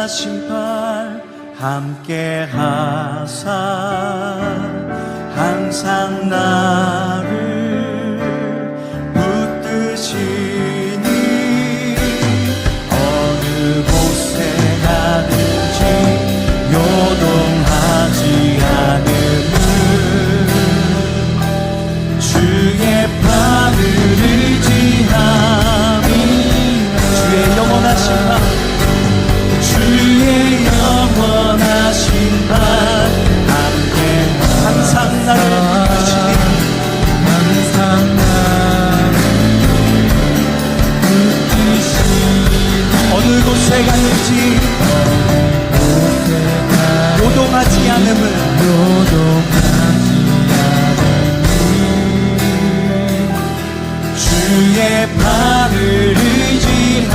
영원하신 팔 함께 하사 항상 나를 붙드시니 어느 곳에 가든지 요동하지 않음은 주의 팔을 의지함이 주의 영원하신 팔 주의 영원하신 팔 함께 항상 나를 붙드시니 항상 나를 붙드시니 어느 곳에 가든지 요동하지 않음은 주의 팔을 의지함이라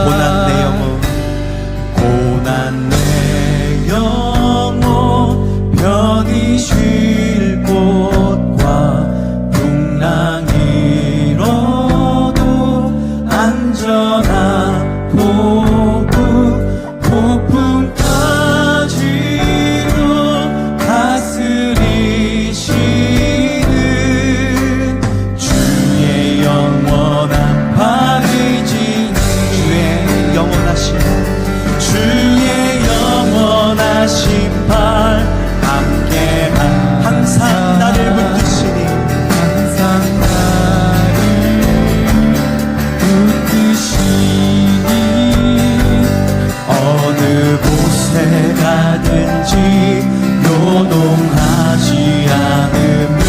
고난 내 영혼 고난 내 영혼 편히 쉴 곳과 풍랑 잃어도 안전한 폭풍까지도 다스리시는 주의 영원한 팔 의지 주의 영원하신 팔 함께한 항상 나를 붙드시니 항상 나를 붙드시니 어느 곳에 가든지 요동하지 않음은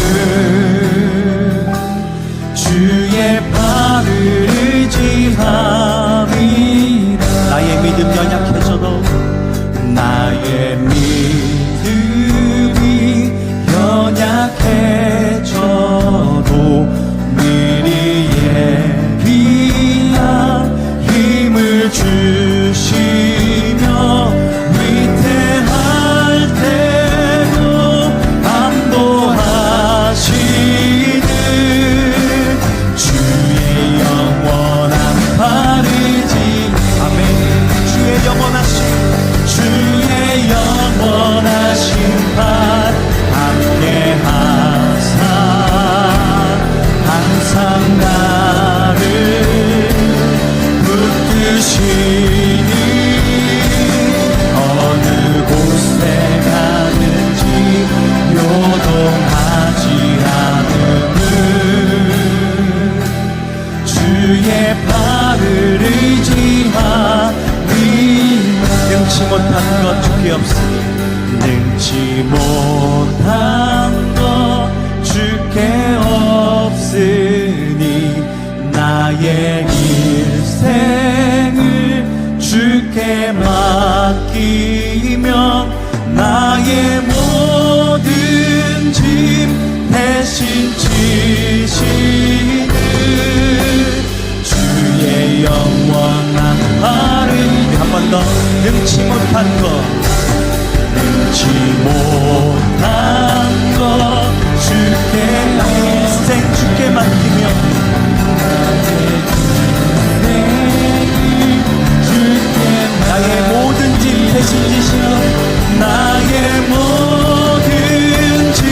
주의 팔을 의지함이라 나의 믿음 연약해져도 나의 믿음이 연약해져도 미리 예비한 힘을 주시며 위태할 때도 안보하시는 주의 영원한 팔 의지 아멘 주의 영원하신 팔 함께 하사 항상 나를 붙드시니 어느 곳에 가든지 요동하지 않음은 주의 팔을 의지함이라 능치 못한 것 주께 없으니 능치 못한 것 주께 없으니 나의 일생을 주께 맡기며 나의 모든 짐 대신 지시는 주의 영원한 팔을 한 번 더 능치 못한 것 능치 못한 것 주께 나의 인생 주께 맡기며 나의 모든 짐 대신 지시며 나의 모든 짐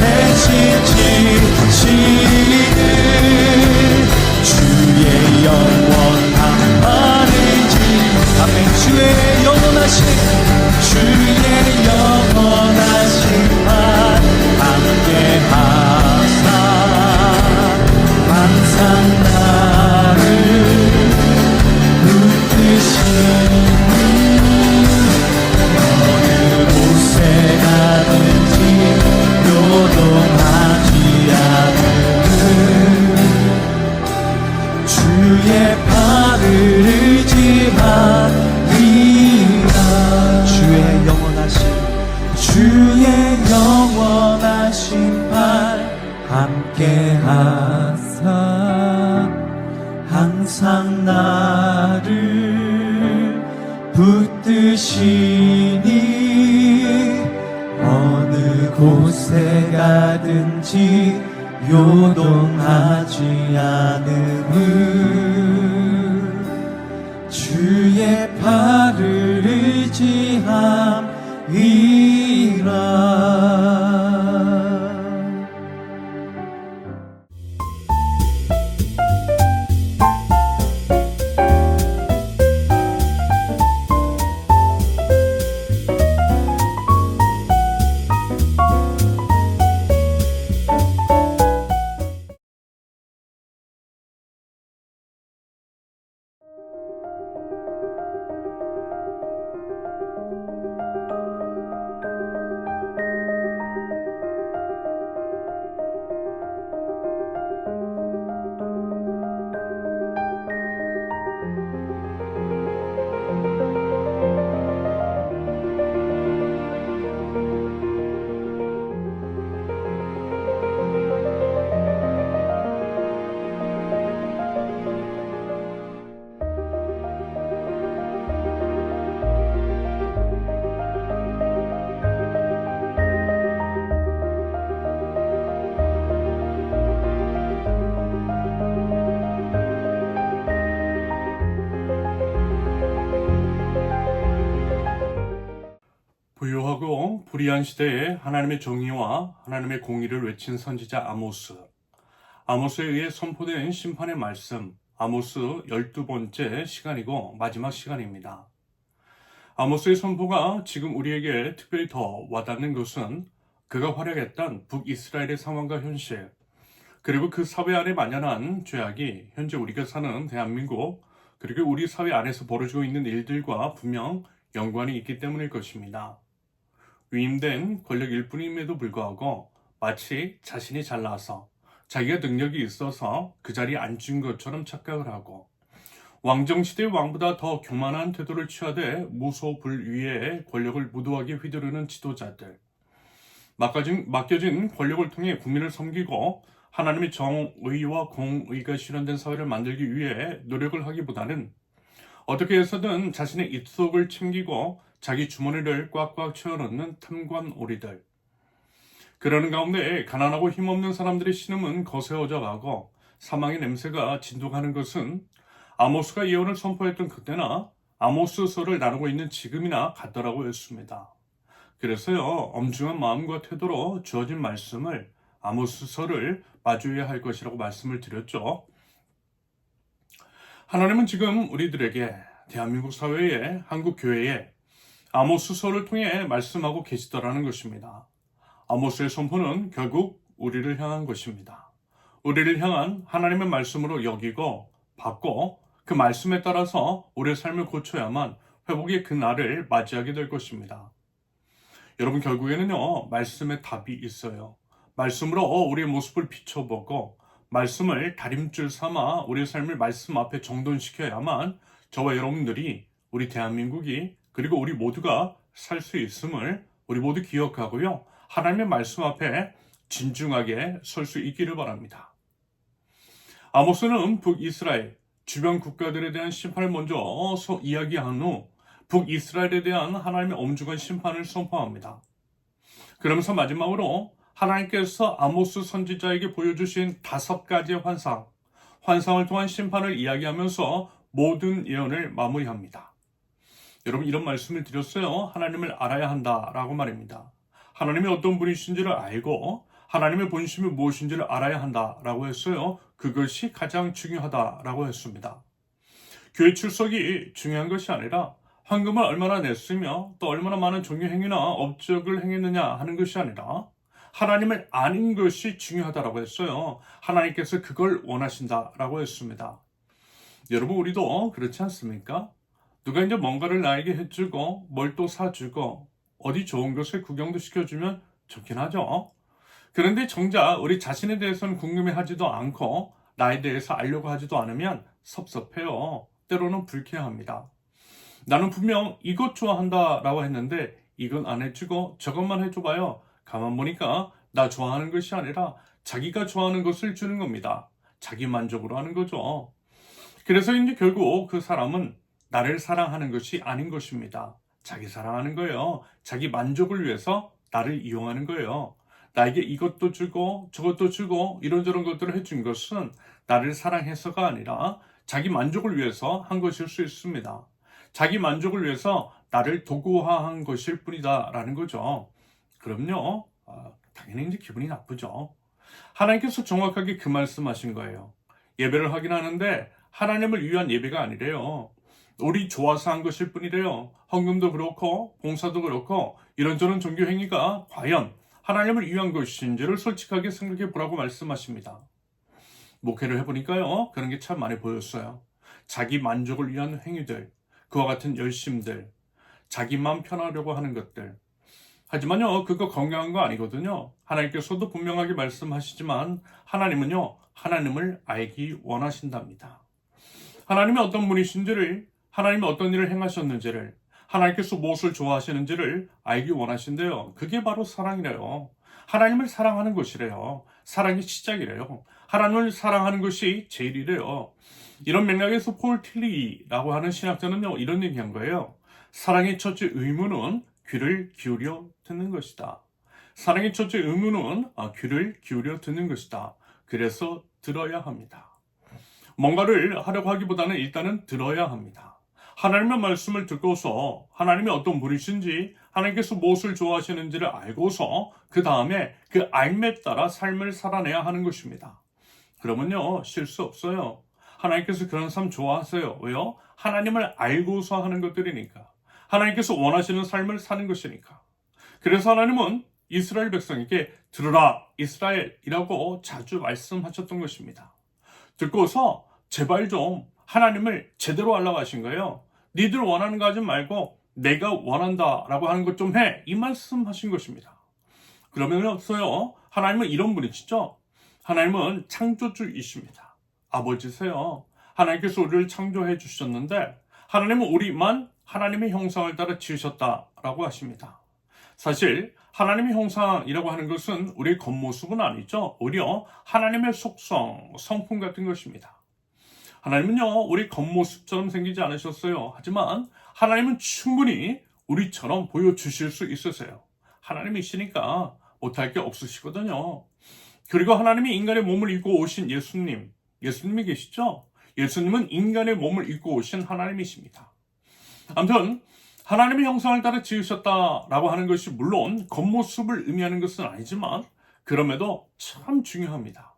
대신 지시는 주의 영원한 팔이지 아멘 주의 영원하신 팔 함께 하사 항상 나를 붙드시니 어느 곳에 가든지 요동하지 않음은 주의 팔을 의지하리라 주의 영원하신 팔 함께 하사 항상 나를 붙드시니 어느 곳에 가든지 요동하지 않음은 어찌함이라. 부유하고 불의한 시대에 하나님의 정의와 하나님의 공의를 외친 선지자 아모스. 아모스에 의해 선포된 심판의 말씀, 아모스 12번째 시간이고 마지막 시간입니다. 아모스의 선포가 지금 우리에게 특별히 더 와닿는 것은 그가 활약했던 북이스라엘의 상황과 현실, 그리고 그 사회 안에 만연한 죄악이 현재 우리가 사는 대한민국, 그리고 우리 사회 안에서 벌어지고 있는 일들과 분명 연관이 있기 때문일 것입니다. 위임된 권력일 뿐임에도 불구하고 마치 자신이 잘나서 자기가 능력이 있어서 그 자리에 앉은 것처럼 착각을 하고 왕정시대의 왕보다 더 교만한 태도를 취하되 무소불위의 권력을 무도하게 휘두르는 지도자들, 맡겨진 권력을 통해 국민을 섬기고 하나님의 정의와 공의가 실현된 사회를 만들기 위해 노력을 하기보다는 어떻게 해서든 자신의 입속을 챙기고 자기 주머니를 꽉꽉 채워넣는 탐관오리들. 그러는 가운데 가난하고 힘없는 사람들의 신음은 거세어져 가고 사망의 냄새가 진동하는 것은 아모스가 예언을 선포했던 그때나 아모스서를 나누고 있는 지금이나 같더라고 했습니다. 그래서요, 엄중한 마음과 태도로 주어진 말씀을 아모스서를 마주해야 할 것이라고 말씀을 드렸죠. 하나님은 지금 우리들에게 대한민국 사회에, 한국 교회에 아모스서를 통해 말씀하고 계시더라는 것입니다. 아모스의 선포는 결국 우리를 향한 것입니다. 우리를 향한 하나님의 말씀으로 여기고 받고 그 말씀에 따라서 우리의 삶을 고쳐야만 회복의 그 날을 맞이하게 될 것입니다. 여러분, 결국에는요, 말씀에 답이 있어요. 말씀으로 우리의 모습을 비춰보고 말씀을 다림줄 삼아 우리의 삶을 말씀 앞에 정돈시켜야만 저와 여러분들이, 우리 대한민국이, 그리고 우리 모두가 살 수 있음을 우리 모두 기억하고요, 하나님의 말씀 앞에 진중하게 설 수 있기를 바랍니다. 아모스는 북이스라엘 주변 국가들에 대한 심판을 먼저 이야기한 후 북이스라엘에 대한 하나님의 엄중한 심판을 선포합니다. 그러면서 마지막으로 하나님께서 아모스 선지자에게 보여주신 5가지의 환상을 통한 심판을 이야기하면서 모든 예언을 마무리합니다. 여러분, 이런 말씀을 드렸어요. 하나님을 알아야 한다라고 말입니다. 하나님이 어떤 분이신지를 알고 하나님의 본심이 무엇인지를 알아야 한다라고 했어요. 그것이 가장 중요하다라고 했습니다. 교회 출석이 중요한 것이 아니라 헌금을 얼마나 냈으며 또 얼마나 많은 종교 행위나 업적을 행했느냐 하는 것이 아니라 하나님을 아는 것이 중요하다라고 했어요. 하나님께서 그걸 원하신다라고 했습니다. 여러분, 우리도 그렇지 않습니까? 누가 이제 뭔가를 나에게 해주고 뭘 또 사주고 어디 좋은 곳을 구경도 시켜주면 좋긴 하죠. 그런데 정작 우리 자신에 대해서는 궁금해하지도 않고 나에 대해서 알려고 하지도 않으면 섭섭해요. 때로는 불쾌합니다. 나는 분명 이것 좋아한다라고 했는데 이건 안 해주고 저것만 해줘봐요. 가만 보니까 나 좋아하는 것이 아니라 자기가 좋아하는 것을 주는 겁니다. 자기 만족으로 하는 거죠. 그래서 이제 결국 그 사람은 나를 사랑하는 것이 아닌 것입니다. 자기 사랑하는 거예요. 자기 만족을 위해서 나를 이용하는 거예요. 나에게 이것도 주고 저것도 주고 이런저런 것들을 해준 것은 나를 사랑해서가 아니라 자기 만족을 위해서 한 것일 수 있습니다. 자기 만족을 위해서 나를 도구화한 것일 뿐이다라는 거죠. 그럼요. 당연히 이제 기분이 나쁘죠. 하나님께서 정확하게 그 말씀하신 거예요. 예배를 하긴 하는데 하나님을 위한 예배가 아니래요. 우리 좋아서 한 것일 뿐이래요. 헌금도 그렇고 봉사도 그렇고 이런저런 종교 행위가 과연 하나님을 위한 것인지를 솔직하게 생각해 보라고 말씀하십니다. 목회를 해보니까요, 그런 게 참 많이 보였어요. 자기 만족을 위한 행위들, 그와 같은 열심들, 자기 마음 편하려고 하는 것들. 하지만요, 그거 건강한 거 아니거든요. 하나님께서도 분명하게 말씀하시지만 하나님은요, 하나님을 알기 원하신답니다. 하나님이 어떤 분이신지를, 하나님이 어떤 일을 행하셨는지를, 하나님께서 무엇을 좋아하시는지를 알기 원하신대요. 그게 바로 사랑이래요. 하나님을 사랑하는 것이래요. 사랑의 시작이래요. 하나님을 사랑하는 것이 제일이래요. 이런 맥락에서 폴 틸리라고 하는 신학자는요, 이런 얘기한 거예요. 사랑의 첫째 의무는 귀를 기울여 듣는 것이다. 사랑의 첫째 의무는 귀를 기울여 듣는 것이다. 그래서 들어야 합니다. 뭔가를 하려고 하기보다는 일단은 들어야 합니다. 하나님의 말씀을 듣고서 하나님이 어떤 분이신지, 하나님께서 무엇을 좋아하시는지를 알고서 그 다음에 그 알매 따라 삶을 살아내야 하는 것입니다. 그러면요, 실수 없어요. 하나님께서 그런 삶 좋아하세요. 왜요? 하나님을 알고서 하는 것들이니까. 하나님께서 원하시는 삶을 사는 것이니까. 그래서 하나님은 이스라엘 백성에게 들으라 이스라엘이라고 자주 말씀하셨던 것입니다. 듣고서 제발 좀 하나님을 제대로 알라고 하신 거예요. 니들 원하는 거 하지 말고 내가 원한다라고 하는 것 좀 해. 이 말씀하신 것입니다. 그러면서요, 하나님은 이런 분이시죠. 하나님은 창조주이십니다. 아버지세요. 하나님께서 우리를 창조해 주셨는데 하나님은 우리만 하나님의 형상을 따라 지으셨다라고 하십니다. 사실 하나님의 형상이라고 하는 것은 우리의 겉모습은 아니죠. 오히려 하나님의 속성, 성품 같은 것입니다. 하나님은요, 우리 겉모습처럼 생기지 않으셨어요. 하지만 하나님은 충분히 우리처럼 보여주실 수 있으세요. 하나님이시니까 못할 게 없으시거든요. 그리고 하나님이 인간의 몸을 입고 오신 예수님이 계시죠? 예수님은 인간의 몸을 입고 오신 하나님이십니다. 아무튼 하나님의 형상을 따라 지으셨다라고 하는 것이 물론 겉모습을 의미하는 것은 아니지만 그럼에도 참 중요합니다.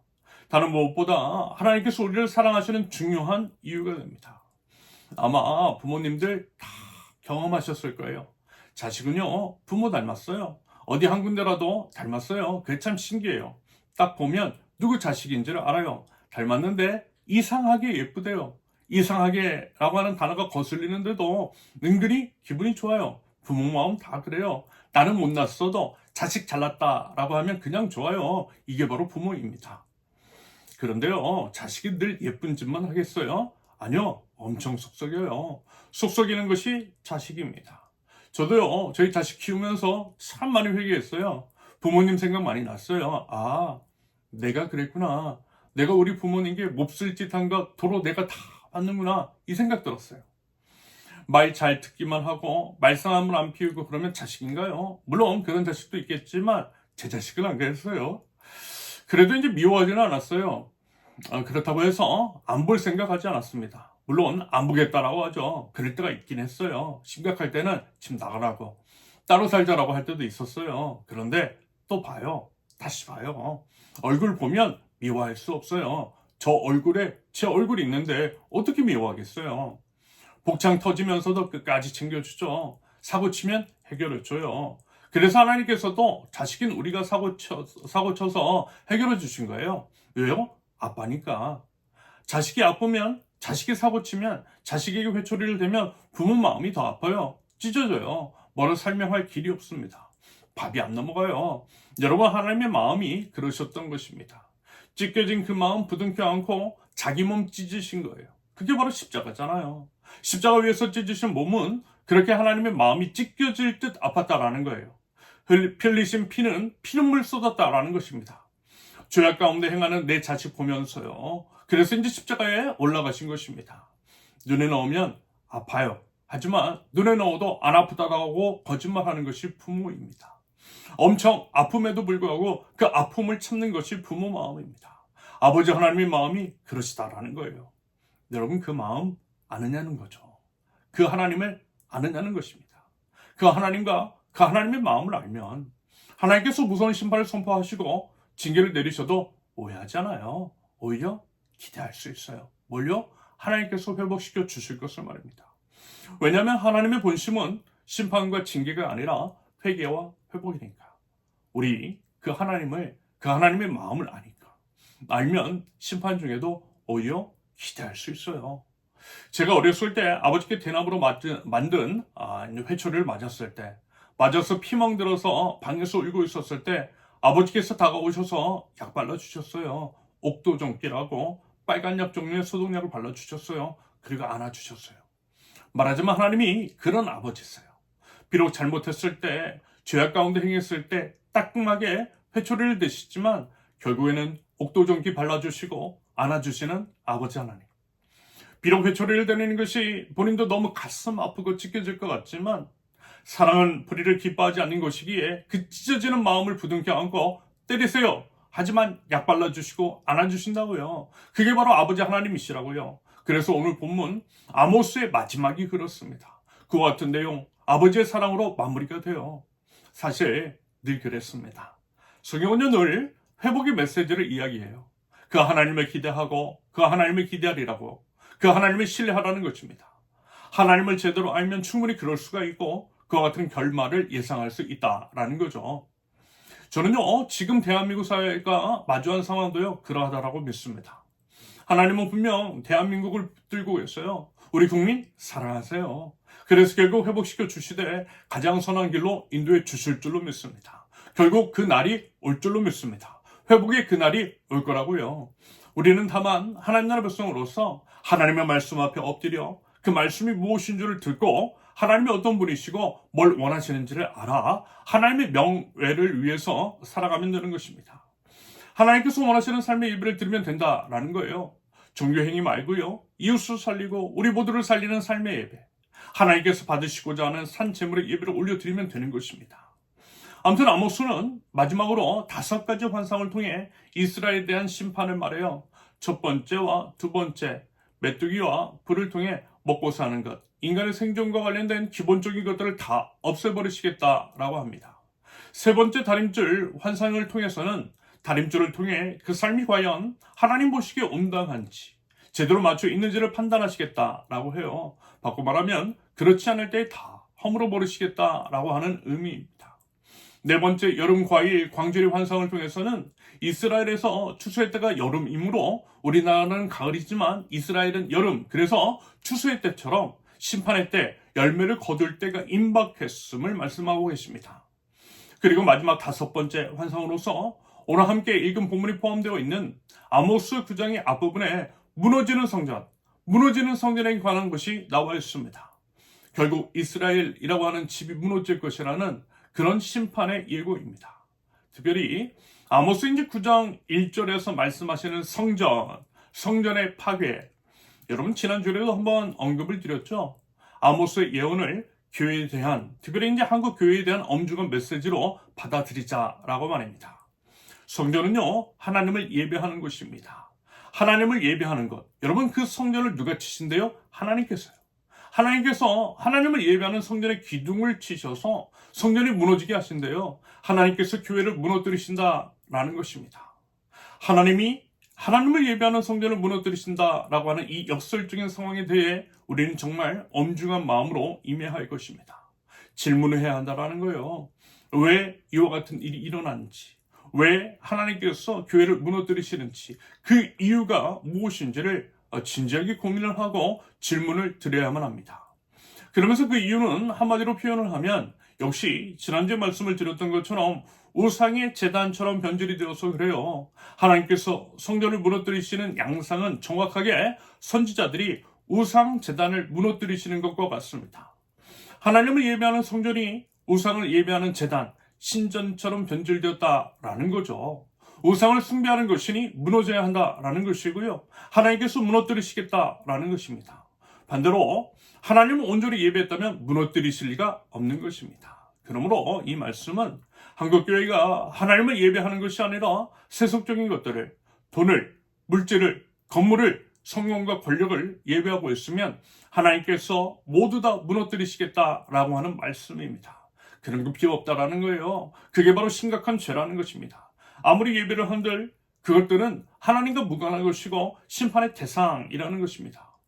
다른 무엇보다 하나님께서 우리를 사랑하시는 중요한 이유가 됩니다. 아마 부모님들 다 경험하셨을 거예요. 자식은요, 부모 닮았어요. 어디 한 군데라도 닮았어요. 그게 참 신기해요. 딱 보면 누구 자식인지를 알아요. 닮았는데 이상하게 예쁘대요. 이상하게 라고 하는 단어가 거슬리는데도 은근히 기분이 좋아요. 부모 마음 다 그래요. 나는 못났어도 자식 잘났다라고 하면 그냥 좋아요. 이게 바로 부모입니다. 그런데요, 자식이 늘 예쁜 짓만 하겠어요? 아니요, 엄청 속썩여요. 속썩이는 것이 자식입니다. 저도요, 저희 자식 키우면서 참 많이 회개했어요. 부모님 생각 많이 났어요. 아, 내가 그랬구나. 내가 우리 부모님께 몹쓸 짓 한 거 도로 내가 다 받는구나. 이 생각 들었어요. 말 잘 듣기만 하고 말썽함을 안 피우고 그러면 자식인가요? 물론 그런 자식도 있겠지만 제 자식은 안 그랬어요. 그래도 이제 미워하지는 않았어요. 그렇다고 해서 안 볼 생각하지 않았습니다. 물론 안 보겠다라고 하죠. 그럴 때가 있긴 했어요. 심각할 때는 집 나가라고, 따로 살자라고 할 때도 있었어요. 그런데 또 봐요. 다시 봐요. 얼굴 보면 미워할 수 없어요. 저 얼굴에 제 얼굴이 있는데 어떻게 미워하겠어요. 복창 터지면서도 끝까지 챙겨주죠. 사고 치면 해결해줘요. 그래서 하나님께서도 자식인 우리가 사고 쳐서 해결해 주신 거예요. 왜요? 아빠니까. 자식이 아프면, 자식이 사고 치면, 자식에게 회초리를 대면 부모 마음이 더 아파요. 찢어져요. 뭐라 설명할 길이 없습니다. 밥이 안 넘어가요. 여러분, 하나님의 마음이 그러셨던 것입니다. 찢겨진 그 마음 부둥켜 안고 자기 몸 찢으신 거예요. 그게 바로 십자가잖아요. 십자가 위에서 찢으신 몸은 그렇게 하나님의 마음이 찢겨질 듯 아팠다라는 거예요. 흘리신 피는 피눈물 쏟았다라는 것입니다. 죄악 가운데 행하는 내 자식 보면서요. 그래서 이제 십자가에 올라가신 것입니다. 눈에 넣으면 아파요. 하지만 눈에 넣어도 안 아프다라고 거짓말하는 것이 부모입니다. 엄청 아픔에도 불구하고 그 아픔을 참는 것이 부모 마음입니다. 아버지 하나님의 마음이 그러시다라는 거예요. 여러분, 그 마음 아느냐는 거죠. 그 하나님을 아느냐는 것입니다. 그 하나님과 그 하나님의 마음을 알면 하나님께서 무서운 심판을 선포하시고 징계를 내리셔도 오해하지 않아요. 오히려 기대할 수 있어요. 뭘요? 하나님께서 회복시켜 주실 것을 말입니다. 왜냐하면 하나님의 본심은 심판과 징계가 아니라 회개와 회복이니까. 우리 그 하나님의 마음을 아니까. 알면 심판 중에도 오히려 기대할 수 있어요. 제가 어렸을 때 아버지께 대나무로 만든 회초리를 맞았을 때, 맞아서 피멍 들어서 방에서 울고 있었을 때 아버지께서 다가오셔서 약 발라주셨어요. 옥도정기라고 빨간 약 종류의 소독약을 발라주셨어요. 그리고 안아주셨어요. 말하자면 하나님이 그런 아버지세요. 비록 잘못했을 때, 죄악 가운데 행했을 때 따끔하게 회초리를 드시지만 결국에는 옥도정기 발라주시고 안아주시는 아버지 하나님. 비록 회초리를 드리는 것이 본인도 너무 가슴 아프고 찢겨질 것 같지만 사랑은 불의를 기뻐하지 않는 것이기에 그 찢어지는 마음을 부둥켜 안고 때리세요. 하지만 약 발라주시고 안아주신다고요. 그게 바로 아버지 하나님이시라고요. 그래서 오늘 본문 아모스의 마지막이 그렇습니다. 그와 같은 내용 아버지의 사랑으로 마무리가 돼요. 사실 늘 그랬습니다. 성경은요 늘 회복의 메시지를 이야기해요. 그 하나님을 기대하고 그 하나님을 기대하리라고 그 하나님을 신뢰하라는 것입니다. 하나님을 제대로 알면 충분히 그럴 수가 있고 그와 같은 결말을 예상할 수 있다라는 거죠. 저는요 지금 대한민국 사회가 마주한 상황도요 그러하다라고 믿습니다. 하나님은 분명 대한민국을 붙들고 계세요. 우리 국민 사랑하세요. 그래서 결국 회복시켜 주시되 가장 선한 길로 인도해 주실 줄로 믿습니다. 결국 그 날이 올 줄로 믿습니다. 회복의 그 날이 올 거라고요. 우리는 다만 하나님 나라 백성으로서 하나님의 말씀 앞에 엎드려 그 말씀이 무엇인 줄을 듣고 하나님이 어떤 분이시고 뭘 원하시는지를 알아 하나님의 명예를 위해서 살아가면 되는 것입니다. 하나님께서 원하시는 삶의 예배를 드리면 된다라는 거예요. 종교행위 말고요. 이웃을 살리고 우리 모두를 살리는 삶의 예배. 하나님께서 받으시고자 하는 산제물의 예배를 올려드리면 되는 것입니다. 아무튼 아모스는 마지막으로 5가지 환상을 통해 이스라엘에 대한 심판을 말해요. 첫 번째와 두 번째, 메뚜기와 불을 통해 먹고 사는 것, 인간의 생존과 관련된 기본적인 것들을 다 없애버리시겠다라고 합니다. 세 번째 다림줄 환상을 통해서는 다림줄을 통해 그 삶이 과연 하나님 보시기에 온당한지 제대로 맞춰 있는지를 판단하시겠다라고 해요. 바꿔 말하면 그렇지 않을 때 다 허물어 버리시겠다라고 하는 의미입니다. 네 번째 여름 과일 광주리 환상을 통해서는 이스라엘에서 추수의 때가 여름이므로 우리나라는 가을이지만 이스라엘은 여름, 그래서 추수의 때처럼 심판의 때 열매를 거둘 때가 임박했음을 말씀하고 계십니다. 그리고 마지막 5번째 환상으로서 오늘 함께 읽은 본문이 포함되어 있는 아모스 9장의 앞부분에 무너지는 성전에 관한 것이 나와 있습니다. 결국 이스라엘이라고 하는 집이 무너질 것이라는 그런 심판의 예고입니다. 특별히 아모스인지 9장 1절에서 말씀하시는 성전의 파괴. 여러분 지난주에도 한번 언급을 드렸죠. 아모스의 예언을 교회에 대한, 특별히 이제 한국 교회에 대한 엄중한 메시지로 받아들이자라고 말입니다. 성전은요 하나님을 예배하는 것입니다. 하나님을 예배하는 것. 여러분 그 성전을 누가 치신대요? 하나님께서요. 하나님께서 하나님을 예배하는 성전의 기둥을 치셔서 성전이 무너지게 하신대요. 하나님께서 교회를 무너뜨리신다라는 것입니다. 하나님이 하나님을 예배하는 성전을 무너뜨리신다라고 하는 이 역설적인 상황에 대해 우리는 정말 엄중한 마음으로 임해야 할 것입니다. 질문을 해야 한다라는 거예요. 왜 이와 같은 일이 일어났는지, 왜 하나님께서 교회를 무너뜨리시는지, 그 이유가 무엇인지를 진지하게 고민을 하고 질문을 드려야만 합니다. 그러면서 그 이유는 한마디로 표현을 하면 역시 지난주에 말씀을 드렸던 것처럼 우상의 제단처럼 변질이 되어서 그래요. 하나님께서 성전을 무너뜨리시는 양상은 정확하게 선지자들이 우상 제단을 무너뜨리시는 것과 같습니다. 하나님을 예배하는 성전이 우상을 예배하는 제단, 신전처럼 변질되었다라는 거죠. 우상을 숭배하는 것이니 무너져야 한다라는 것이고요. 하나님께서 무너뜨리시겠다라는 것입니다. 반대로 하나님을 온전히 예배했다면 무너뜨리실 리가 없는 것입니다. 그러므로 이 말씀은 한국교회가 하나님을 예배하는 것이 아니라 세속적인 것들을, 돈을, 물질을, 건물을 성령과 권력을 예배하고 있으면 하나님께서 모두 다 무너뜨리시겠다라고 하는 말씀입니다. 그런 거 필요 없다라는 거예요. 그게 바로 심각한 죄라는 것입니다. 아무리 예배를 한들 그것들은 하나님과 무관한 것이고 심판의 대상이라는 것입니다.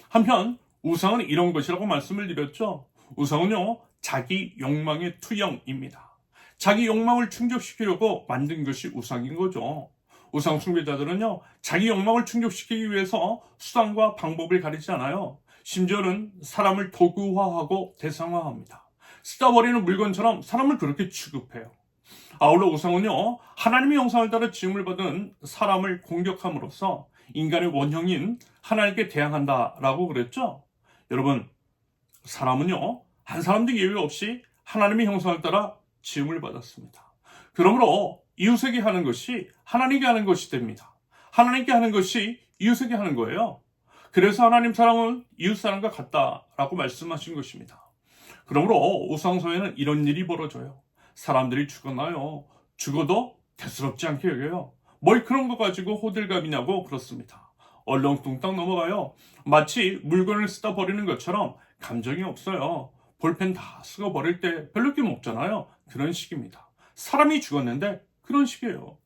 한편 우상은 이런 것이라고 말씀을 드렸죠. 우상은요, 자기 욕망의 투영입니다. 자기 욕망을 충족시키려고 만든 것이 우상인 거죠. 우상 숭배자들은요, 자기 욕망을 충족시키기 위해서 수단과 방법을 가리지 않아요. 심지어는 사람을 도구화하고 대상화합니다. 쓰다버리는 물건처럼 사람을 그렇게 취급해요. 아울러 우상은요, 하나님의 형상을 따라 지음을 받은 사람을 공격함으로써 인간의 원형인 하나님께 대항한다라고 그랬죠. 여러분, 사람은요, 한 사람도 예외 없이 하나님의 형상을 따라 지음을 받았습니다. 그러므로 이웃에게 하는 것이 하나님께 하는 것이 됩니다. 하나님께 하는 것이 이웃에게 하는 거예요. 그래서 하나님 사랑은 이웃 사랑과 같다라고 말씀하신 것입니다. 그러므로 우상서에는 이런 일이 벌어져요. 사람들이 죽었나요? 죽어도 대수롭지 않게 여겨요. 뭘 그런 거 가지고 호들갑이냐고 그렇습니다. 얼렁뚱땅 넘어가요. 마치 물건을 쓰다 버리는 것처럼 감정이 없어요. 볼펜 다 쓰고 버릴 때 별로 게 없잖아요. 그런 식입니다. 사람이 죽었는데 그런 식이에요.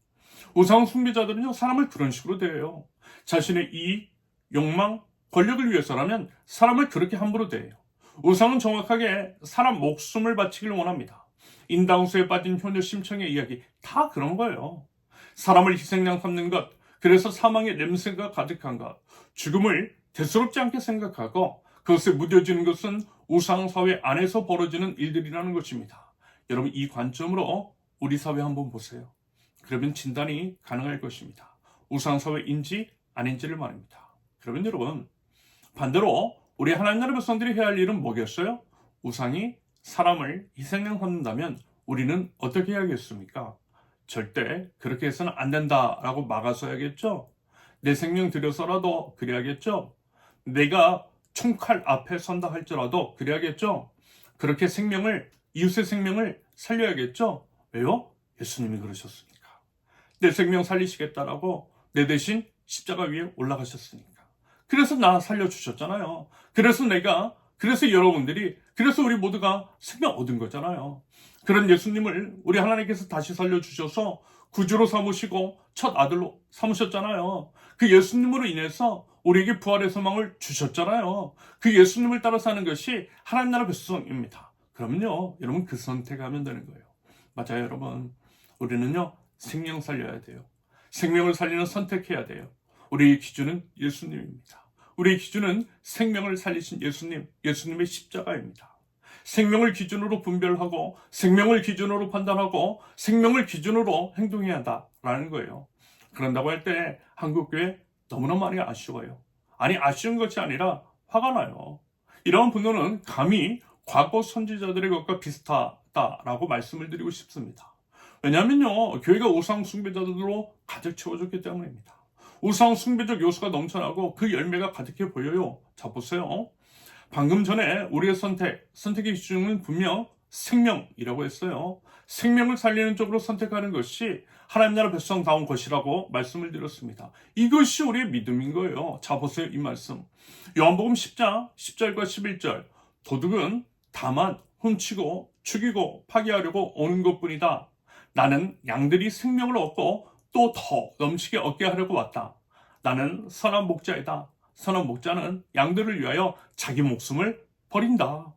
우상 숭배자들은요, 사람을 그런 식으로 대해요. 자신의 이익, 욕망, 권력을 위해서라면 사람을 그렇게 함부로 대해요. 우상은 정확하게 사람 목숨을 바치길 원합니다. 인당수에 빠진 효녀 심청의 이야기 다 그런 거예요. 사람을 희생양 삼는 것, 그래서 사망의 냄새가 가득한 것, 죽음을 대수롭지 않게 생각하고 그것에 무뎌지는 것은 우상사회 안에서 벌어지는 일들이라는 것입니다. 여러분, 이 관점으로 우리 사회 한번 보세요. 그러면 진단이 가능할 것입니다. 우상사회인지 아닌지를 말입니다. 그러면 여러분, 반대로 우리 하나님 나라 백성들이 해야 할 일은 뭐겠어요? 우상이 사람을 희생양 삼는다면 우리는 어떻게 해야겠습니까? 절대 그렇게 해서는 안 된다라고 막아서야겠죠? 내 생명 들여서라도 그래야겠죠? 내가 총칼 앞에 선다 할지라도 그래야겠죠? 그렇게 이웃의 생명을 살려야겠죠? 왜요? 예수님이 그러셨으니까. 내 생명 살리시겠다라고 내 대신 십자가 위에 올라가셨으니까. 그래서 나 살려주셨잖아요. 그래서 여러분들이, 그래서 우리 모두가 생명 얻은 거잖아요. 그런 예수님을 우리 하나님께서 다시 살려주셔서 구주로 삼으시고 첫 아들로 삼으셨잖아요. 그 예수님으로 인해서 우리에게 부활의 소망을 주셨잖아요. 그 예수님을 따라 사는 것이 하나님 나라 백성입니다. 그러면요, 여러분 그 선택하면 되는 거예요. 맞아요, 여러분. 우리는요, 생명 살려야 돼요. 생명을 살리는 선택해야 돼요. 우리의 기준은 예수님입니다. 우리의 기준은 생명을 살리신 예수님의 십자가입니다. 생명을 기준으로 분별하고 생명을 기준으로 판단하고 생명을 기준으로 행동해야 한다라는 거예요. 그런다고 할 때 한국교회 너무나 많이 아쉬워요. 아니, 아쉬운 것이 아니라 화가 나요. 이러한 분노는 감히 과거 선지자들의 것과 비슷하다라고 말씀을 드리고 싶습니다. 왜냐하면요, 교회가 우상 숭배자들로 가득 채워졌기 때문입니다. 우상 숭배적 요소가 넘쳐나고 그 열매가 가득해 보여요. 자, 보세요. 방금 전에 우리의 선택의 기준은 분명 생명이라고 했어요. 생명을 살리는 쪽으로 선택하는 것이 하나님 나라 백성다운 것이라고 말씀을 드렸습니다. 이것이 우리의 믿음인 거예요. 자, 보세요. 이 말씀. 요한복음 10장 10절과 11절. 도둑은 다만 훔치고 죽이고 파괴하려고 오는 것뿐이다. 나는 양들이 생명을 얻고 또 더 넘치게 얻게 하려고 왔다. 나는 선한 목자이다. 선한 목자는 양들을 위하여 자기 목숨을 버린다.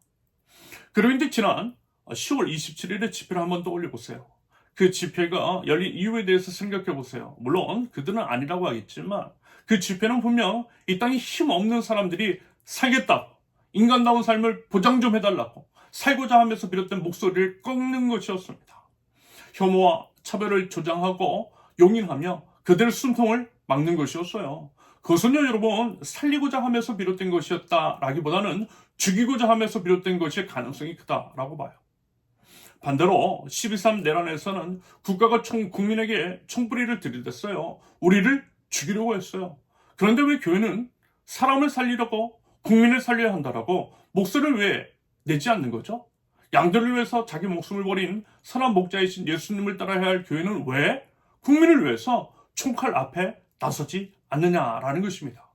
그런데 지난 10월 27일의 집회를 한번 떠올려 보세요. 그 집회가 열린 이유에 대해서 생각해 보세요. 물론 그들은 아니라고 하겠지만 그 집회는 분명 이 땅에 힘없는 사람들이 살겠다, 인간다운 삶을 보장 좀 해달라고 살고자 하면서 비롯된 목소리를 꺾는 것이었습니다. 혐오와 차별을 조장하고 용인하며 그들의 숨통을 막는 것이었어요. 그것은요, 여러분, 살리고자 하면서 비롯된 것이었다라기보다는 죽이고자 하면서 비롯된 것일 가능성이 크다라고 봐요. 반대로 12.3 내란에서는 국가가 국민에게 총뿌리를 들이댔어요. 우리를 죽이려고 했어요. 그런데 왜 교회는 사람을 살리려고, 국민을 살려야 한다라고 목소리를 왜 내지 않는 거죠? 양들을 위해서 자기 목숨을 버린 선한 목자이신 예수님을 따라야 할 교회는 왜 국민을 위해서 총칼 앞에 나서지 않느냐라는 것입니다.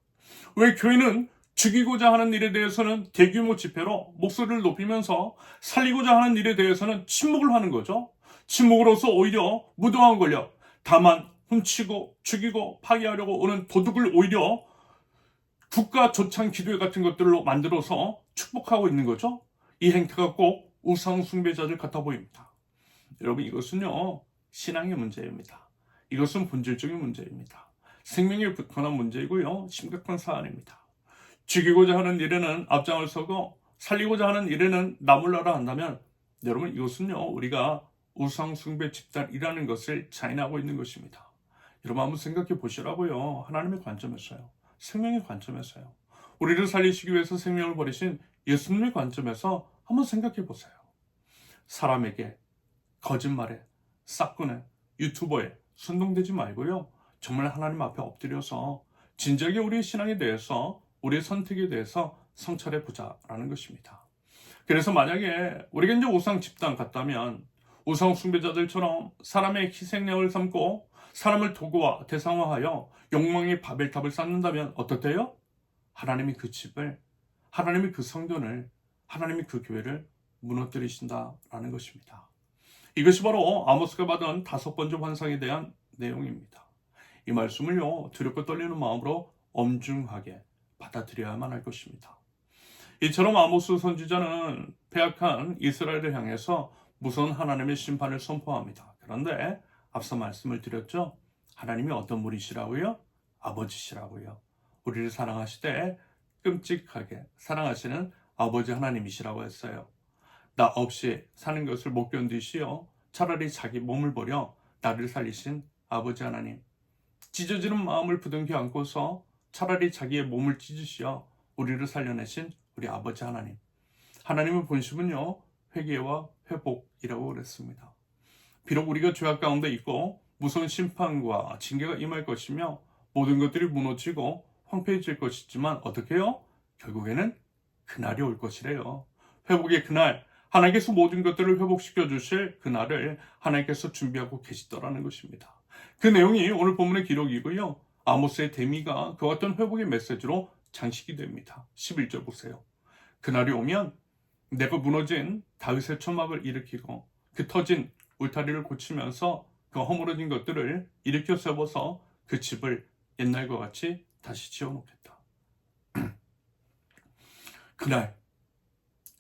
왜 교회는 죽이고자 하는 일에 대해서는 대규모 집회로 목소리를 높이면서 살리고자 하는 일에 대해서는 침묵을 하는 거죠? 침묵으로써 오히려 무도한 권력, 다만 훔치고 죽이고 파괴하려고 오는 도둑을 오히려 국가 조창 기도회 같은 것들로 만들어서 축복하고 있는 거죠. 이 행태가 꼭 우상 숭배자들 같아 보입니다. 여러분, 이것은요, 신앙의 문제입니다. 이것은 본질적인 문제입니다. 생명에 관한 문제이고요, 심각한 사안입니다. 죽이고자 하는 일에는 앞장을 서고 살리고자 하는 일에는 나몰라라 한다면 여러분, 이것은요, 우리가 우상 숭배 집단이라는 것을 자인하고 있는 것입니다. 여러분, 한번 생각해 보시라고요. 하나님의 관점에서요. 생명의 관점에서요. 우리를 살리시기 위해서 생명을 버리신 예수님의 관점에서 한번 생각해 보세요. 사람에게, 거짓말에, 싹군에, 유튜버에 순동되지 말고요. 정말 하나님 앞에 엎드려서 진지하게 우리의 신앙에 대해서, 우리의 선택에 대해서 성찰해 보자라는 것입니다. 그래서 만약에 우리가 이제 우상 집단 같다면 우상 숭배자들처럼 사람의 희생양을 삼고 사람을 도구와 대상화하여 욕망의 바벨탑을 쌓는다면 어떻대요? 하나님이 그 집을, 하나님이 그 성전을, 하나님이 그 교회를 무너뜨리신다라는 것입니다. 이것이 바로 아모스가 받은 5번째 환상에 대한 내용입니다. 이 말씀을요, 두렵고 떨리는 마음으로 엄중하게 받아들여야만 할 것입니다. 이처럼 아모스 선지자는 패악한 이스라엘을 향해서 무서운 하나님의 심판을 선포합니다. 그런데 앞서 말씀을 드렸죠. 하나님이 어떤 분이시라고요? 아버지시라고요. 우리를 사랑하시되 끔찍하게 사랑하시는 아버지 하나님이시라고 했어요. 나 없이 사는 것을 못 견디시어 차라리 자기 몸을 버려 나를 살리신 아버지 하나님. 찢어지는 마음을 부둥켜 안고서 차라리 자기의 몸을 찢으시어 우리를 살려내신 우리 아버지 하나님. 하나님의 본심은요, 회개와 회복이라고 그랬습니다. 비록 우리가 죄악 가운데 있고 무서운 심판과 징계가 임할 것이며 모든 것들이 무너지고 황폐해질 것이지만 어떻게 해요? 결국에는 그날이 올 것이래요. 회복의 그날, 하나님께서 모든 것들을 회복시켜 주실 그날을 하나님께서 준비하고 계시더라는 것입니다. 그 내용이 오늘 본문의 기록이고요. 아모스의 대미가 그와 같은 회복의 메시지로 장식이 됩니다. 11절 보세요. 그날이 오면 내가 무너진 다윗의 초막을 일으키고 그 터진 울타리를 고치면서 그 허물어진 것들을 일으켜 세워서 그 집을 옛날과 같이 다시 지어놓겠다. 그날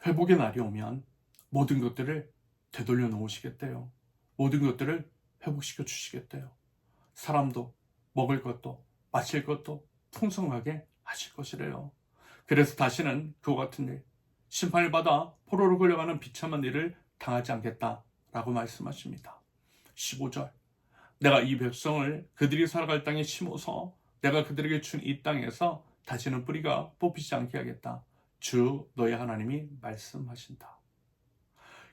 회복의 날이 오면 모든 것들을 되돌려 놓으시겠대요. 모든 것들을 회복시켜 주시겠대요. 사람도 먹을 것도 마실 것도 풍성하게 하실 것이래요. 그래서 다시는 그와 같은 일, 심판을 받아 포로로 끌려가는 비참한 일을 당하지 않겠다라고 말씀하십니다. 15절, 내가 이 백성을 그들이 살아갈 땅에 심어서 내가 그들에게 준 이 땅에서 다시는 뿌리가 뽑히지 않게 하겠다. 주 너의 하나님이 말씀하신다.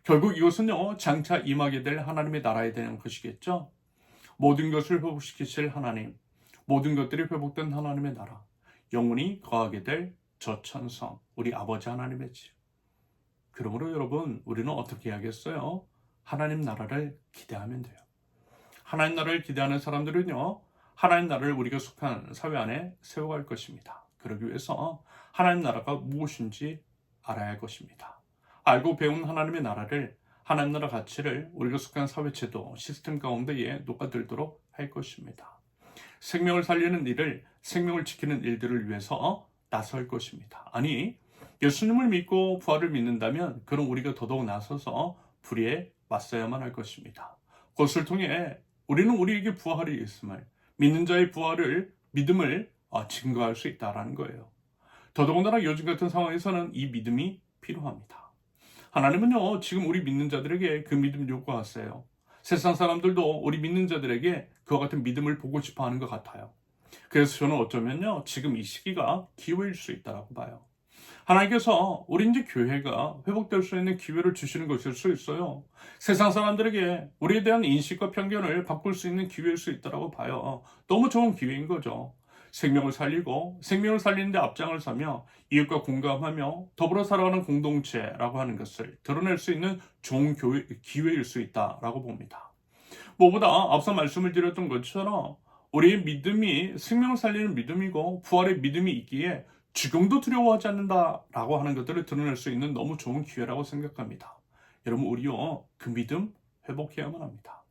결국 이것은요, 장차 임하게 될 하나님의 나라에 대한 것이겠죠. 모든 것을 회복시키실 하나님, 모든 것들이 회복된 하나님의 나라, 영원히 거하게 될 저천성, 우리 아버지 하나님의 집. 그러므로 여러분, 우리는 어떻게 해야겠어요? 하나님 나라를 기대하면 돼요. 하나님 나라를 기대하는 사람들은요, 하나님 나라를 우리가 속한 사회 안에 세워갈 것입니다. 그러기 위해서 하나님 나라가 무엇인지 알아야 할 것입니다. 알고 배운 하나님의 나라를, 하나님 나라 가치를 우리가 속한 사회 제도, 시스템 가운데에 녹아들도록 할 것입니다. 생명을 살리는 일을, 생명을 지키는 일들을 위해서 나설 것입니다. 아니, 예수님을 믿고 부활을 믿는다면 그럼 우리가 더더욱 나서서 불의에 맞서야만 할 것입니다. 그것을 통해 우리는 우리에게 부활이 있음을, 믿는 자의 부활을, 믿음을 증거할 수 있다는 거예요. 더더군다나 요즘 같은 상황에서는 이 믿음이 필요합니다. 하나님은요, 지금 우리 믿는 자들에게 그 믿음 요구하세요. 세상 사람들도 우리 믿는 자들에게 그와 같은 믿음을 보고 싶어 하는 것 같아요. 그래서 저는 어쩌면요, 지금 이 시기가 기회일 수 있다고 봐요. 하나님께서 우리 이제 교회가 회복될 수 있는 기회를 주시는 것일 수 있어요. 세상 사람들에게 우리에 대한 인식과 편견을 바꿀 수 있는 기회일 수 있다고 봐요. 너무 좋은 기회인 거죠. 생명을 살리고 생명을 살리는데 앞장을 서며 이웃과 공감하며 더불어 살아가는 공동체라고 하는 것을 드러낼 수 있는 좋은 기회일 수 있다라고 봅니다. 무엇보다 앞서 말씀을 드렸던 것처럼 우리의 믿음이 생명 살리는 믿음이고 부활의 믿음이 있기에 죽음도 두려워하지 않는다라고 하는 것들을 드러낼 수 있는 너무 좋은 기회라고 생각합니다. 여러분, 우리요, 그 믿음 회복해야만 합니다.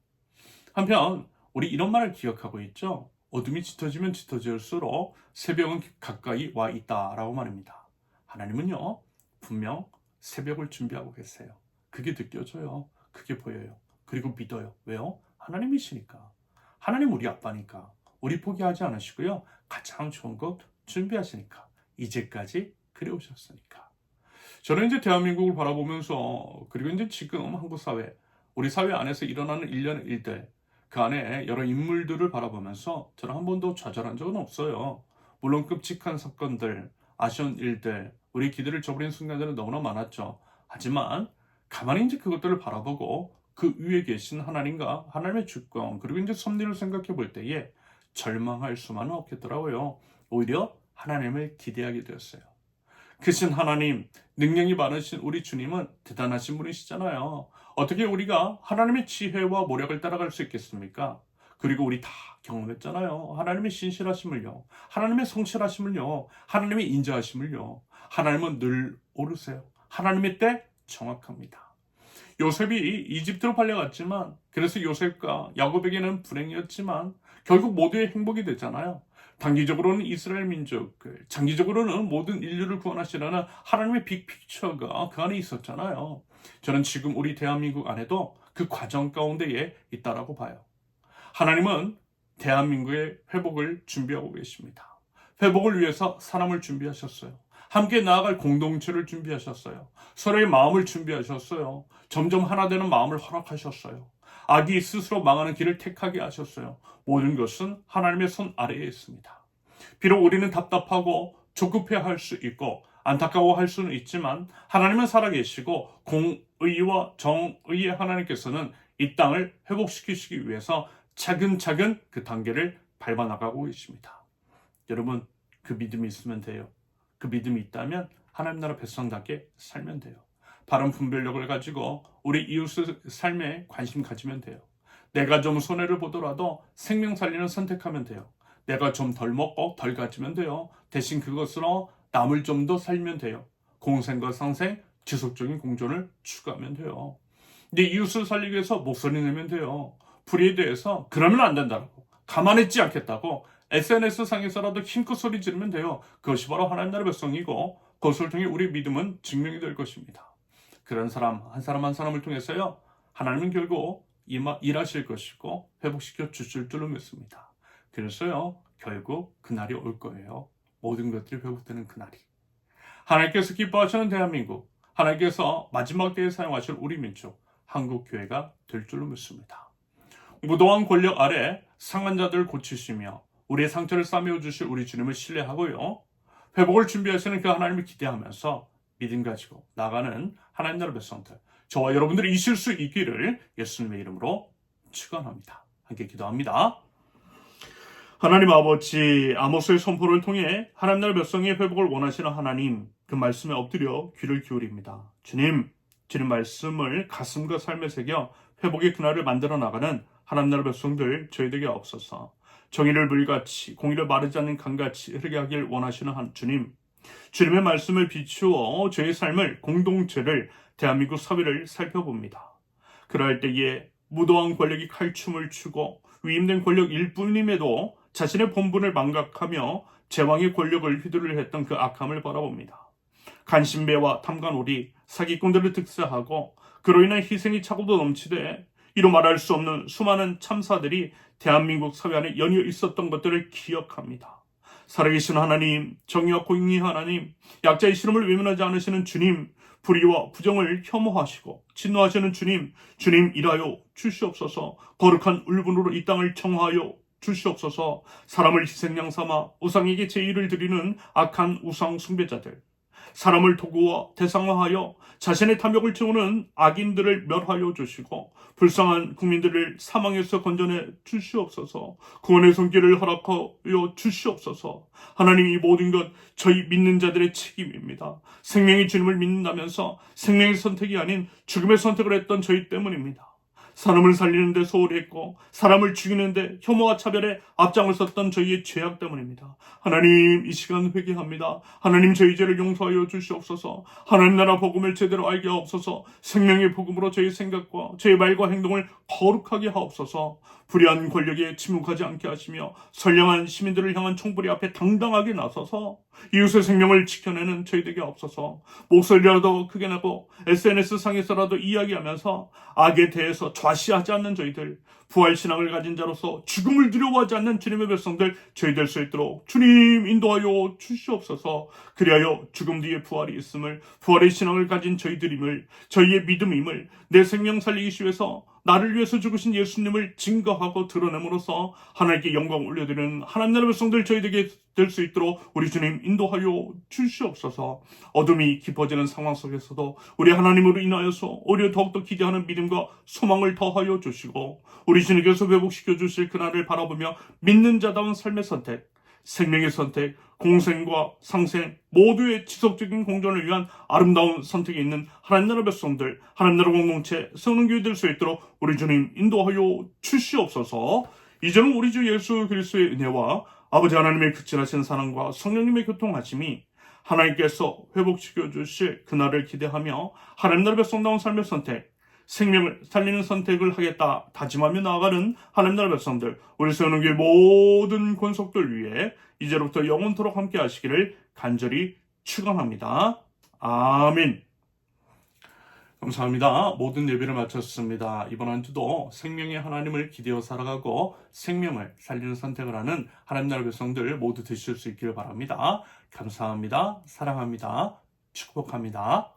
한편 우리 이런 말을 기억하고 있죠. 어둠이 짙어지면 짙어질수록 새벽은 가까이 와 있다라고 말입니다. 하나님은요, 분명 새벽을 준비하고 계세요. 그게 느껴져요. 그게 보여요. 그리고 믿어요. 왜요? 하나님이시니까. 하나님 우리 아빠니까. 우리 포기하지 않으시고요. 가장 좋은 것 준비하시니까. 이제까지 그래 오셨으니까. 저는 이제 대한민국을 바라보면서, 그리고 이제 지금 한국 사회, 우리 사회 안에서 일어나는 일련의 일들, 그 안에 여러 인물들을 바라보면서 저는 한 번도 좌절한 적은 없어요. 물론 끔찍한 사건들, 아쉬운 일들, 우리 기대를 저버린 순간들은 너무나 많았죠. 하지만 가만히 이제 그것들을 바라보고 그 위에 계신 하나님과 하나님의 주권, 그리고 이제 섭리를 생각해 볼 때에 절망할 수만은 없겠더라고요. 오히려 하나님을 기대하게 되었어요. 크신 하나님, 능력이 많으신 우리 주님은 대단하신 분이시잖아요. 어떻게 우리가 하나님의 지혜와 모략을 따라갈 수 있겠습니까? 그리고 우리 다 경험했잖아요. 하나님의 신실하심을요. 하나님의 성실하심을요. 하나님의 인자하심을요. 하나님은 늘 오르세요. 하나님의 때 정확합니다. 요셉이 이집트로 팔려갔지만, 그래서 요셉과 야곱에게는 불행이었지만 결국 모두의 행복이 됐잖아요. 단기적으로는 이스라엘 민족을, 장기적으로는 모든 인류를 구원하시려는 하나님의 빅픽처가 그 안에 있었잖아요. 저는 지금 우리 대한민국 안에도 그 과정 가운데에 있다라고 봐요. 하나님은 대한민국의 회복을 준비하고 계십니다. 회복을 위해서 사람을 준비하셨어요. 함께 나아갈 공동체를 준비하셨어요. 서로의 마음을 준비하셨어요. 점점 하나 되는 마음을 허락하셨어요. 악이 스스로 망하는 길을 택하게 하셨어요. 모든 것은 하나님의 손 아래에 있습니다. 비록 우리는 답답하고 조급해할 수 있고 안타까워할 수는 있지만 하나님은 살아계시고 공의와 정의의 하나님께서는 이 땅을 회복시키시기 위해서 차근차근 그 단계를 밟아나가고 계십니다. 여러분, 그 믿음이 있으면 돼요. 그 믿음이 있다면 하나님 나라 백성답게 살면 돼요. 바른 분별력을 가지고 우리 이웃의 삶에 관심 가지면 돼요. 내가 좀 손해를 보더라도 생명 살리는 선택하면 돼요. 내가 좀 덜 먹고 덜 가지면 돼요. 대신 그것으로 남을 좀 더 살면 돼요. 공생과 상생, 지속적인 공존을 추구하면 돼요. 네 이웃을 살리기 위해서 목소리 내면 돼요. 불의에 대해서 그러면 안 된다고, 가만히 있지 않겠다고 SNS 상에서라도 힘껏 소리 지르면 돼요. 그것이 바로 하나님 나라의 백성이고 그것을 통해 우리 믿음은 증명이 될 것입니다. 그런 사람 한 사람 한 사람을 통해서요, 하나님은 결국 일하실 것이고 회복시켜 주실 줄로 믿습니다. 그래서요, 결국 그날이 올 거예요. 모든 것들이 회복되는 그날이. 하나님께서 기뻐하시는 대한민국, 하나님께서 마지막 때에 사용하실 우리 민족, 한국교회가 될 줄로 믿습니다. 무도한 권력 아래 상한 자들을 고치시며 우리의 상처를 싸매어 주실 우리 주님을 신뢰하고요, 회복을 준비하시는 그 하나님을 기대하면서 믿음 가지고 나가는 하나님 나라 백성들, 저와 여러분들이 있을 수 있기를 예수님의 이름으로 축원합니다. 함께 기도합니다. 하나님 아버지, 아모스의 선포를 통해 하나님 나라 백성의 회복을 원하시는 하나님, 그 말씀에 엎드려 귀를 기울입니다. 주님 말씀을 가슴과 삶에 새겨 회복의 그날을 만들어 나가는 하나님 나라 백성들 저희에게 없어서 정의를 물같이 공의를 마르지 않는 강같이 흐르게 하길 원하시는 주님, 주님의 말씀을 비추어 저희 삶을, 공동체를, 대한민국 사회를 살펴봅니다. 그럴 때에 무도한 권력이 칼춤을 추고 위임된 권력일 뿐임에도 자신의 본분을 망각하며 제왕의 권력을 휘두르려 했던 그 악함을 바라봅니다. 간신배와 탐관오리, 사기꾼들을 득세하고 그로 인한 희생이 차고도 넘치되 이로 말할 수 없는 수많은 참사들이 대한민국 사회 안에 연이어 있었던 것들을 기억합니다. 살아계신 하나님, 정의와 공의 하나님, 약자의 시름을 외면하지 않으시는 주님, 불의와 부정을 혐오하시고 진노하시는 주님, 주님 일하여 주시옵소서. 거룩한 울분으로 이 땅을 정화하여 주시옵소서. 사람을 희생양 삼아 우상에게 제의를 드리는 악한 우상 숭배자들, 사람을 도구와 대상화하여 자신의 탐욕을 채우는 악인들을 멸하여 주시고 불쌍한 국민들을 사망에서 건져내 주시옵소서. 구원의 손길을 허락하여 주시옵소서. 하나님, 이 모든 것 저희 믿는 자들의 책임입니다. 생명의 주님을 믿는다면서 생명의 선택이 아닌 죽음의 선택을 했던 저희 때문입니다. 사람을 살리는 데 소홀히 했고 사람을 죽이는 데 혐오와 차별에 앞장을 섰던 저희의 죄악 때문입니다. 하나님, 이 시간 회개합니다. 하나님, 저희 죄를 용서하여 주시옵소서. 하나님 나라 복음을 제대로 알게 하옵소서. 생명의 복음으로 저희 생각과 저희 말과 행동을 거룩하게 하옵소서. 불의한 권력에 침묵하지 않게 하시며 선량한 시민들을 향한 총부리 앞에 당당하게 나서서 이웃의 생명을 지켜내는 저희 되게 없어서, 목소리라도 크게 내고 SNS상에서라도 이야기하면서 악에 대해서 좌시하지 않는 저희들, 부활신앙을 가진 자로서 죽음을 두려워하지 않는 주님의 백성들 저희 될 수 있도록 주님 인도하여 주시옵소서. 그리하여 죽음 뒤에 부활이 있음을, 부활의 신앙을 가진 저희들임을, 저희의 믿음임을, 내 생명 살리기 위해서 나를 위해서 죽으신 예수님을 증거하고 드러냄으로써 하나님께 영광 올려드리는 하나님 나라 백성들 저희에게 될 수 있도록 우리 주님 인도하여 주시옵소서. 어둠이 깊어지는 상황 속에서도 우리 하나님으로 인하여서 오히려 더욱더 기대하는 믿음과 소망을 더하여 주시고, 우리 주님께서 회복시켜 주실 그날을 바라보며 믿는 자다운 삶의 선택, 생명의 선택, 공생과 상생 모두의 지속적인 공존을 위한 아름다운 선택이 있는 하나님 나라 백성들, 하나님 나라 공동체 세우는 교회 될 수 있도록 우리 주님 인도하여 주시옵소서. 이제는 우리 주 예수 그리스도의 은혜와 아버지 하나님의 극진하신 사랑과 성령님의 교통하심이 하나님께서 회복시켜 주실 그날을 기대하며 하나님 나라 백성다운 삶의 선택, 생명을 살리는 선택을 하겠다 다짐하며 나아가는 하나님 나라 백성들, 우리 세우는 교회 모든 권속들 위해 이제부터 영원토록 함께 하시기를 간절히 축원합니다. 아멘. 감사합니다. 모든 예배를 마쳤습니다. 이번 한 주도 생명의 하나님을 기대어 살아가고 생명을 살리는 선택을 하는 하나님 나라 백성들 모두 되실 수 있기를 바랍니다. 감사합니다. 사랑합니다. 축복합니다.